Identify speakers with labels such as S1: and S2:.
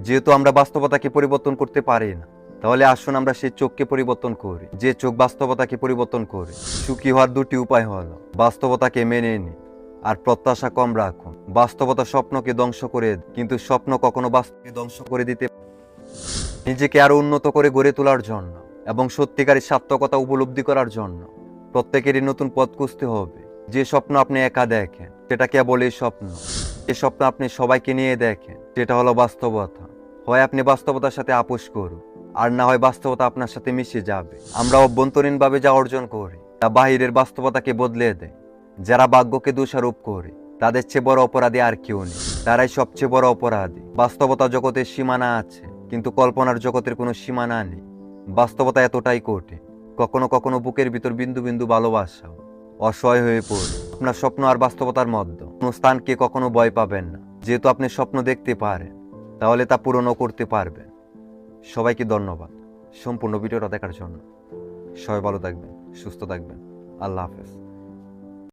S1: যেহেতু আমরা বাস্তবতাকে পরিবর্তন করতে পারি না, তাহলে আসুন আমরা সেই চোখকে পরিবর্তন করি, যে চোখ বাস্তবতাকে পরিবর্তন করে। সুখী হওয়ার দুটি উপায় হলো বাস্তবতাকে মেনে নিন আর প্রত্যাশা কম রাখুন। বাস্তবতা স্বপ্নকে ধ্বংস করে, কিন্তু স্বপ্ন কখনো বাস্তবকে ধ্বংস করে দিতে। নিজেকে আরো উন্নত করে গড়ে তোলার জন্য এবং সত্যিকারের সার্থকতা উপলব্ধি করার জন্য প্রত্যেকেরই নতুন পথ খুঁজতে হবে। যে স্বপ্ন আপনি একা দেখেন সেটা কেবলই স্বপ্ন। যে স্বপ্ন আপনি সবাইকে নিয়ে দেখেন সেটা হলো বাস্তবতা। হয় আপনি বাস্তবতার সাথে আপোষ করুন, আর না হয় বাস্তবতা আপনার সাথে মিশে যাবে। আমরা অভ্যন্তরীণভাবে যা অর্জন করি তা বাহিরের বাস্তবতাকে বদলে দেয়। যারা ভাগ্যকে দোষারোপ করে তাদের চেয়ে বড় অপরাধী আর কেউ নেই। তারাই সবচেয়ে বড় অপরাধী। বাস্তবতা জগতের সীমানা আছে, কিন্তু কল্পনার জগতের কোনো সীমানা নেই। বাস্তবতা এতটাই কঠিন, কখনো কখনো বুকের ভিতর বিন্দু বিন্দু ভালোবাসা অসহায় হয়ে পড়ে। আপনার স্বপ্ন আর বাস্তবতার মধ্যে কোনো স্থানকে কখনো ভয় পাবেন না। যেহেতু আপনি স্বপ্ন দেখতে পারেন, তাহলে তা পূরণও করতে পারবেন। সবাইকে ধন্যবাদ সম্পূর্ণ ভিডিওটা দেখার জন্য। সবাই ভালো থাকবেন, সুস্থ থাকবেন। আল্লাহ হাফেজ।